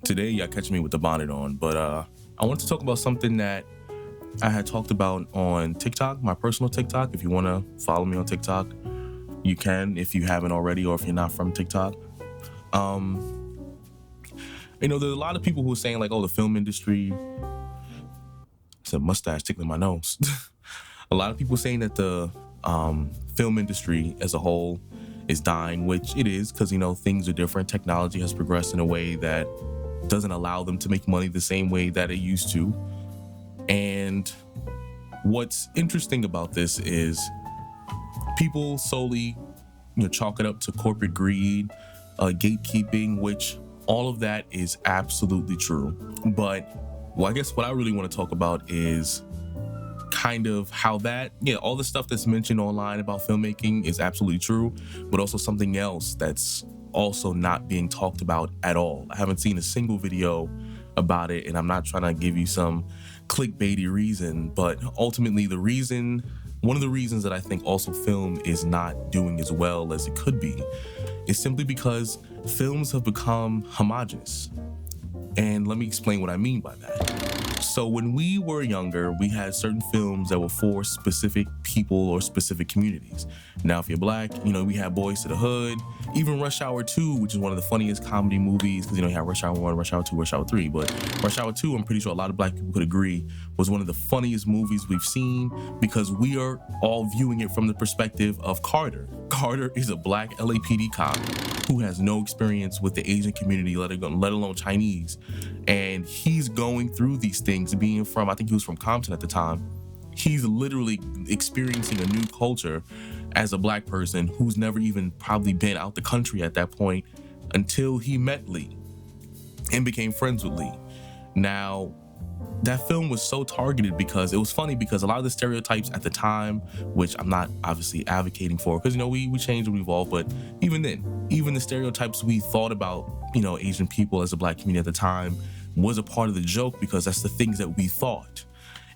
Today, y'all catch me with the bonnet on, but I want to talk about something that I had talked about on TikTok, my personal TikTok. If you want to follow me on TikTok, you can if you haven't already, or if you're not from TikTok. There's a lot of people who are saying like, "Oh, the film industry." It's a mustache tickling my nose. A lot of people saying that the film industry as a whole is dying, which it is, because things are different. Technology has progressed in a way that doesn't allow them to make money the same way that it used to. And what's interesting about this is people solely chalk it up to corporate greed, gatekeeping, which all of that is absolutely true. But I guess what I really want to talk about is kind of how all the stuff that's mentioned online about filmmaking is absolutely true, but also something else that's also not being talked about at all. I haven't seen a single video about it, and I'm not trying to give you some clickbaity reason, but ultimately one of the reasons that I think also film is not doing as well as it could be is simply because films have become homogenous. And let me explain what I mean by that. So when we were younger, we had certain films that were for specific people or specific communities. Now, if you're black, we had Boys to the Hood, even Rush Hour 2, which is one of the funniest comedy movies, because you have Rush Hour 1, Rush Hour 2, Rush Hour 3. But Rush Hour 2, I'm pretty sure a lot of black people could agree, was one of the funniest movies we've seen, because we are all viewing it from the perspective of Carter. Carter is a black LAPD cop who has no experience with the Asian community, let alone Chinese. And he's going through these things, I think he was from Compton at the time. He's literally experiencing a new culture as a black person who's never even probably been out the country at that point until he met Lee and became friends with Lee. Now, that film was so targeted because it was funny, because a lot of the stereotypes at the time, which I'm not obviously advocating for, because we change and we evolve, but even then, even the stereotypes we thought about Asian people as a black community at the time was a part of the joke, because that's the things that we thought.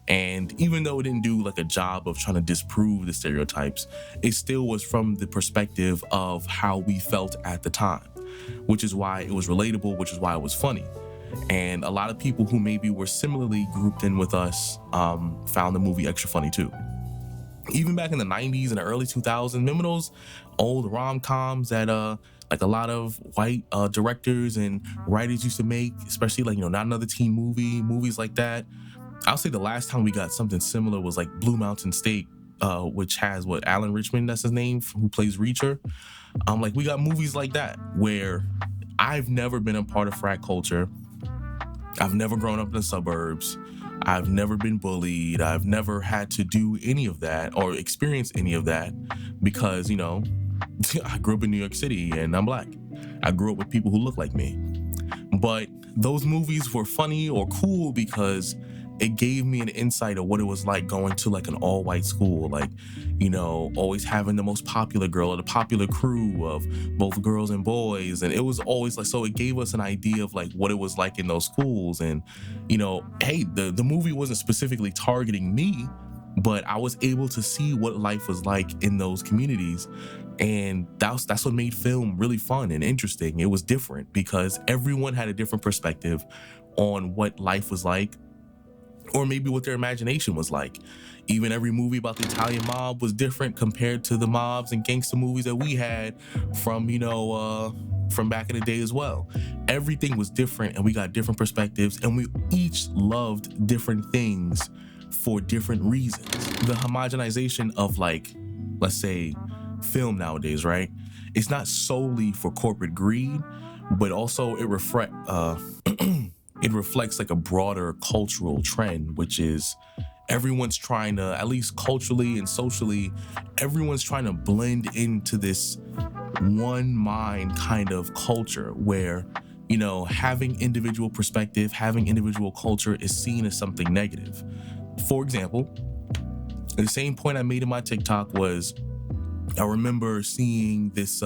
And even though it didn't do like a job of trying to disprove the stereotypes, it still was from the perspective of how we felt at the time, which is why it was relatable, which is why it was funny. And a lot of people who maybe were similarly grouped in with us found the movie extra funny too. Even back in the 90s and the early 2000s, remember those old rom-coms that like a lot of white directors and writers used to make, especially like, Not Another Teen Movie, movies like that. I'll say the last time we got something similar was like Blue Mountain State, which has Alan Richmond, that's his name, who plays Reacher. Like we got movies like that where I've never been a part of frat culture. I've never grown up in the suburbs. I've never been bullied. I've never had to do any of that or experience any of that because, I grew up in New York City and I'm black. I grew up with people who look like me. But those movies were funny or cool because it gave me an insight of what it was like going to like an all-white school, like, always having the most popular girl or the popular crew of both girls and boys. And it was always like, so it gave us an idea of like what it was like in those schools. And, hey, the movie wasn't specifically targeting me, but I was able to see what life was like in those communities. And that's what made film really fun and interesting. It was different because everyone had a different perspective on what life was like, or maybe what their imagination was like. Even every movie about the Italian mob was different compared to the mobs and gangster movies that we had from, from back in the day as well. Everything was different and we got different perspectives and we each loved different things for different reasons. The homogenization of like, let's say, film nowadays, right? It's not solely for corporate greed, but also it reflects like a broader cultural trend, which is everyone's trying to, at least culturally and socially, everyone's trying to blend into this one mind kind of culture where, having individual perspective, having individual culture is seen as something negative. For example, the same point I made in my TikTok was, I remember seeing this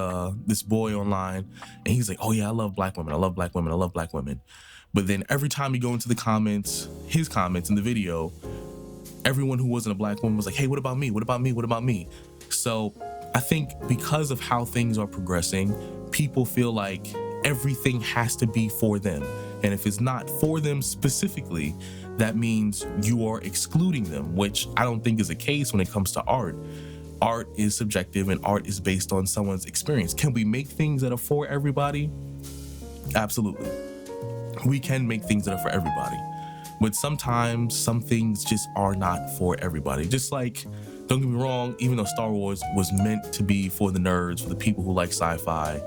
boy online and he's like, oh yeah, I love black women. I love black women. I love black women. But then every time you go into the comments, his comments in the video, everyone who wasn't a black woman was like, hey, what about me? What about me? What about me? So I think because of how things are progressing, people feel like everything has to be for them. And if it's not for them specifically, that means you are excluding them, which I don't think is the case when it comes to art. Art is subjective and art is based on someone's experience. Can we make things that are for everybody? Absolutely. We can make things that are for everybody. But sometimes some things just are not for everybody. Just like, don't get me wrong, even though Star Wars was meant to be for the nerds, for the people who like sci-fi,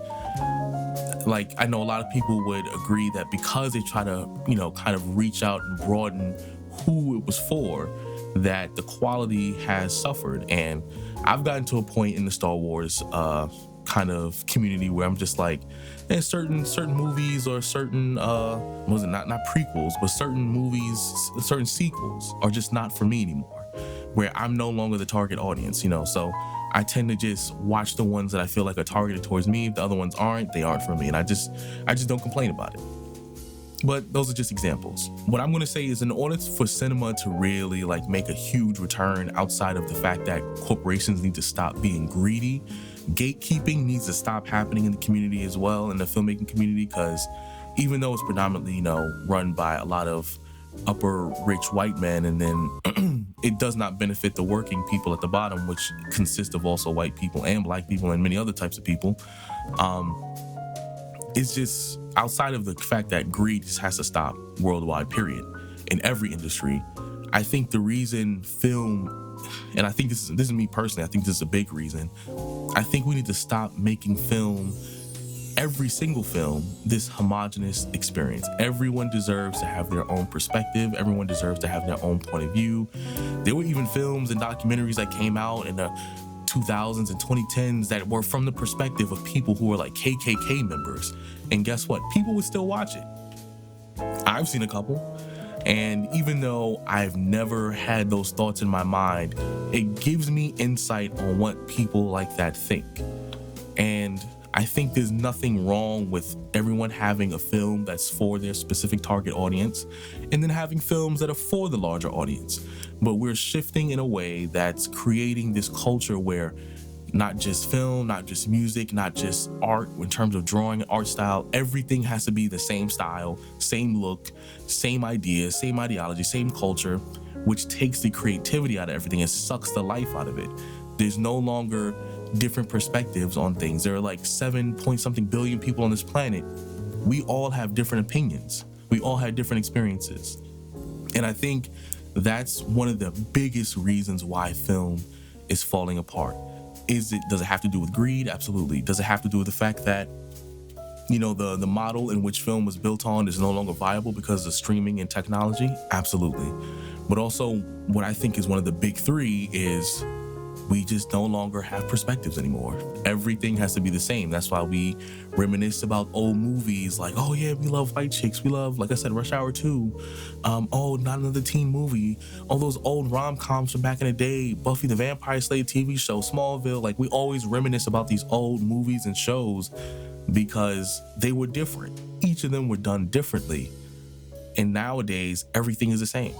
like I know a lot of people would agree that because they try to, kind of reach out and broaden who it was for, that the quality has suffered. And I've gotten to a point in the Star Wars kind of community where I'm just like, certain movies or certain not prequels, but certain movies, certain sequels are just not for me anymore, where I'm no longer the target audience, so I tend to just watch the ones that I feel like are targeted towards me. If the other ones aren't, they aren't for me, and I just don't complain about it. But those are just examples. What I'm going to say is, in order for cinema to really like make a huge return, outside of the fact that corporations need to stop being greedy, gatekeeping needs to stop happening in the community as well, in the filmmaking community, because even though it's predominantly, run by a lot of upper rich white men, and then it does not benefit the working people at the bottom, which consist of also white people and black people and many other types of people. It's just, outside of the fact that greed just has to stop worldwide, period, in every industry. I think the reason film, and I think this is me personally, I think this is a big reason, I think we need to stop making film, every single film, this homogenous experience. Everyone deserves to have their own perspective. Everyone deserves to have their own point of view. There were even films and documentaries that came out in the 2000s and 2010s that were from the perspective of people who were like KKK members. And guess what? People would still watch it. I've seen a couple. And even though I've never had those thoughts in my mind, it gives me insight on what people like that think. And I think there's nothing wrong with everyone having a film that's for their specific target audience, and then having films that are for the larger audience. But we're shifting in a way that's creating this culture where not just film, not just music, not just art, in terms of drawing, art style, everything has to be the same style, same look, same ideas, same ideology, same culture, which takes the creativity out of everything and sucks the life out of it. There's no longer different perspectives on things. There are like 7-point-something billion people on this planet. We all have different opinions. We all have different experiences. And I think that's one of the biggest reasons why film is falling apart. Does it have to do with greed? Absolutely. Does it have to do with the fact that, the model in which film was built on is no longer viable because of streaming and technology? Absolutely. But also, what I think is one of the big three is we just no longer have perspectives anymore. Everything has to be the same. That's why we reminisce about old movies like, oh yeah, we love white chicks. We love, like I said, Rush Hour 2. Oh, Not Another Teen Movie. All those old rom-coms from back in the day, Buffy the Vampire Slayer TV show, Smallville. Like, we always reminisce about these old movies and shows because they were different. Each of them were done differently. And nowadays, everything is the same.